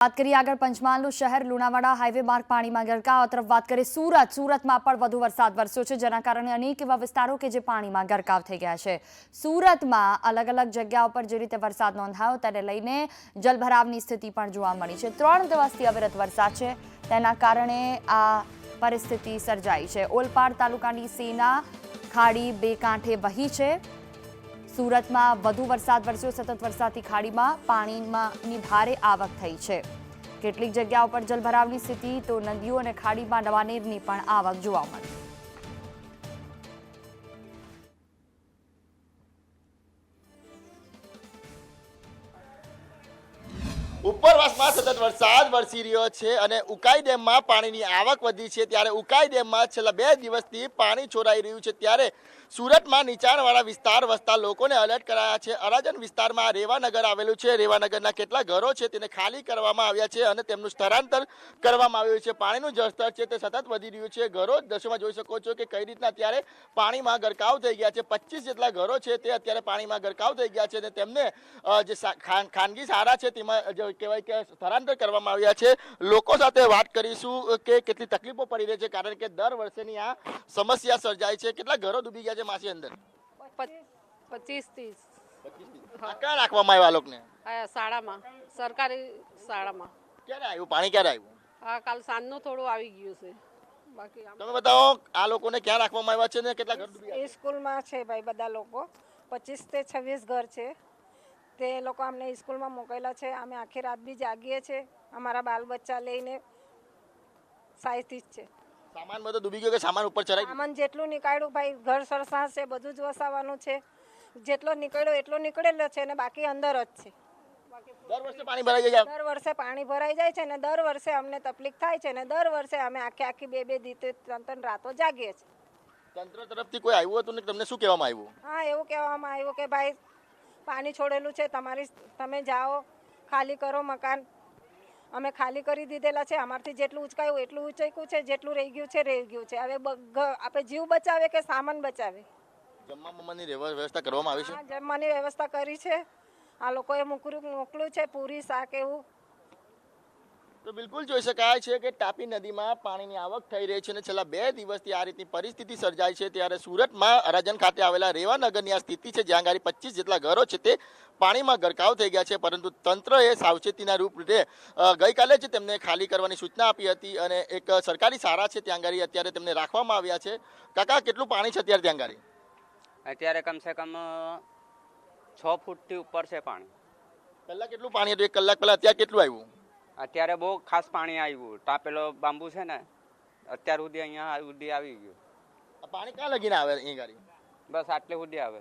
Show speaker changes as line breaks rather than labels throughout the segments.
વાત કરીએ આગળ પંચમહાલનું શહેર લુણાવાડા હાઈવે માર્ગ પાણીમાં ગરકાવ તરફ વાત કરીએ સુરતમાં પણ વધુ વરસાદ વરસ્યો છે જેના કારણે અનેક એવા વિસ્તારો કે જે પાણીમાં ગરકાવ થઈ ગયા છે। સુરતમાં અલગ અલગ જગ્યાઓ પર જે રીતે વરસાદ નોંધાયો તેને લઈને જલભરાવની સ્થિતિ પણ જોવા મળી છે। 3 દિવસથી અવિરત વરસાદ છે તેના કારણે આ પરિસ્થિતિ સર્જાઈ છે। ઓલપાડ તાલુકાની સેના ખાડી બે કાંઠે વહી છે। સુરતમાં વધુ વરસાદ વરસ્યો। સતત વરસાદથી ખાડીમાં પાણીની ભારે આવક થઈ છે। કેટલીક જગ્યાઓ પર જલભરાવની સ્થિતિ તો નદીઓ અને ખાડીમાં નવા નીરની પણ આવક જોવા મળી।
ઉપરવાસમાં સતત વરસાદ વરસી રહ્યો છે અને ઉકાઈ ડેમમાં પાણીની આવક વધી છે ત્યારે ઉકાઈ ડેમમાં છેલ્લા 2 દિવસથી પાણી છોડાઈ રહ્યું છે ત્યારે સુરતમાં નીચાણવાળા વિસ્તાર વસતા લોકોને એલર્ટ કરાયા છે। અરાજન વિસ્તારમાં રેવાનગર આવેલું છે। રેવાનગરના કેટલા ઘરો છે તેને ખાલી કરવામાં આવ્યા છે અને તેમનું સ્થળાંતર કરવામાં આવ્યું છે। પાણીનું જળસ્તર છે તે સતત વધી રહ્યું છે। ઘરો દ્રશ્યમાં જોઈ શકો છો કે કઈ રીતના અત્યારે પાણીમાં ગરકાવ થઈ ગયા છે। 25 જેટલા ઘરો છે તે અત્યારે પાણીમાં ગરકાવ થઈ ગયા છે અને તેમને જે ખાનગી શાળા છે તેમાં કહેવાય કે સ્થળાંતર કરવામાં આવ્યા છે। લોકો સાથે વાત કરીશું કે કેટલી તકલીફો પડી રહી છે કારણ કે દર વર્ષેની આ સમસ્યા સર્જાય છે। કેટલા ઘરો ડૂબી ગયા છે માસી અંદર?
25-30
ક્યાં રાખવામાં આવ્યા લોકોને?
શાળામાં, સરકારી શાળામાં।
ક્યારે આવ્યું પાણી? ક્યારે આવ્યું?
હા, કાલ સાંજનું થોડું આવી ગયું છે। બાકી
તમે બતાવો આ લોકોને ક્યાં રાખવામાં આવ્યા છે ને કેટલા ઘર ડૂબી ગયા?
સ્કૂલમાં છે ભાઈ બધા લોકો 25 થી 26 ઘર છે તે લોકો અમને સ્કૂલમાં મોકલેલા છે। અમે આખી રાત બી જાગીએ છીએ અમારા બાલ બચ્ચા લઈને સાયથી જ છે।
સામાન બધો ડૂબી ગયો કે સામાન ઉપર ચડાઈ?
સામાન જેટલું નીકળ્યું ભાઈ ઘર સરસાસ છે બધું જ વસાવવાનું છે। જેટલો નીકળ્યો એટલો નીકળેલો છે ને બાકી અંદર જ છે।
દર વર્ષે પાણી ભરાઈ જાય?
દર વર્ષે પાણી ભરાઈ જાય છે ને દર વર્ષે અમને તકલીફ થાય છે ને દર વર્ષે અમે આખી 2 દિવસ 3 રાતો જાગીએ છીએ।
તંત્ર તરફથી કોઈ આવ્યું હતું ને તમને શું કહેવામાં આવ્યું?
હા, એવું કહેવામાં આવ્યું કે ભાઈ પાણી છોડેલું છે તમે જાઓ ખાલી કરો મકાન। અમે ખાલી કરી દીધેલા છે। અમારથી જેટલું ઉચકાયું એટલું ઉચક્યું છે, જેટલું રહી ગયું છે રહી ગયું છે। હવે આપણે જીવ બચાવે કે સામાન બચાવે?
જમવાની વ્યવસ્થા કરવામાં આવી છે?
હા, જમવાની વ્યવસ્થા કરી છે। આ લોકોએ મોકલ્યું છે પૂરી શાક એવું।
તો બિલકુલ જોઈ શકાય છે કે તાપી નદીમાં પાણીની આવક થઈ રહી છે અને છેલ્લા 2 દિવસથી આ રીતની પરિસ્થિતિ સર્જાય છે ત્યારે સુરતમાં અરાજન ખાતે આવેલા રેવાનગરની આ સ્થિતિ છે જ્યાં ગાડી 25 જેટલા ઘરો છે તે પાણીમાં ગરકાવ થઈ ગયા છે પરંતુ તંત્રએ સાવચેતીના રૂપે ગઈકાલે જ તેમને ખાલી કરવાની સૂચના આપી હતી અને એક સરકારી શાળા છે ત્યાં ગાડી અત્યારે તેમને રાખવામાં આવ્યા છે। કાકા કેટલું પાણી છે અત્યારે ત્યાં ગાડી?
અત્યારે કમસે કમ 6 ફૂટથી ઉપર છે પાણી।
પહેલા કેટલું પાણી હતું? 1 કલાક પહેલા? અત્યારે કેટલું આવ્યું?
અત્યારે બહુ ખાસ પાણી આવ્યું। ટાપેલો બાંબુ છે ને અત્યાર સુધી અહીંયા સુધી આવી ગયું।
પાણી ક્યાં લગીને આવે અહીં ગાડી?
બસ આટલે સુધી આવે।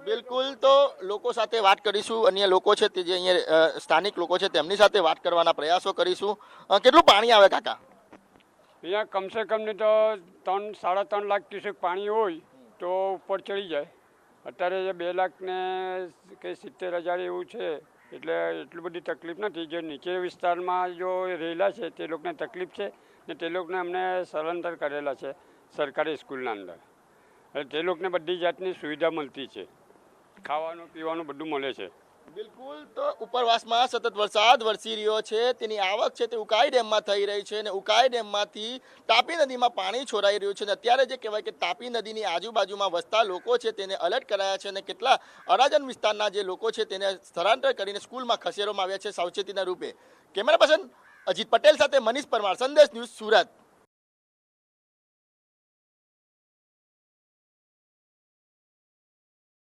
બિલકુલ તો લોકો સાથે વાત કરીશું। અન્ય લોકો છે તે જે અહીંયા સ્થાનિક લોકો છે તેમની સાથે વાત કરવાના પ્રયાસો કરીશું। કેટલું પાણી આવે કાકા?
અહીંયા કમસે કમ ને તો 3-3.5 લાખ ક્યુસેક પાણી હોય તો ઉપર ચડી જાય। અત્યારે 2 લાખ ને કંઈ 70,000 એવું છે એટલે એટલી બધી તકલીફ નથી। જે નીચે વિસ્તારમાં જો રહેલા છે તે લોકોને તકલીફ છે ને તે લોકોને અમને સ્થળાંતર કરેલા છે સરકારી સ્કૂલના અંદર। એટલે તે લોકોને બધી જાતની સુવિધા મળતી છે, ખાવાનું પીવાનું બધું મળે છે।
બિલકુલ તો ઉપરવાસમાં સતત વરસાદ વરસી રહ્યો છે તેની આવક છે તે ઉકાઈ ડેમમાં થઈ રહી છે અને ઉકાઈ ડેમમાંથી તાપી નદીમાં પાણી છોડાઈ રહ્યું છે અને અત્યારે જે કહેવાય કે તાપી નદીની આજુબાજુમાં વસતા લોકો છે તેને એલર્ટ કરાયા છે અને કેટલા અરાજન વિસ્તારના જે લોકો છે તેને સ્થળાંતર કરીને સ્કૂલમાં ખસેડવામાં આવ્યા છે સાવચેતીના રૂપે। કેમેરા પર્સન અજીત પટેલ સાથે મનીષ પરમાર, સંદેશ ન્યૂઝ, સુરત।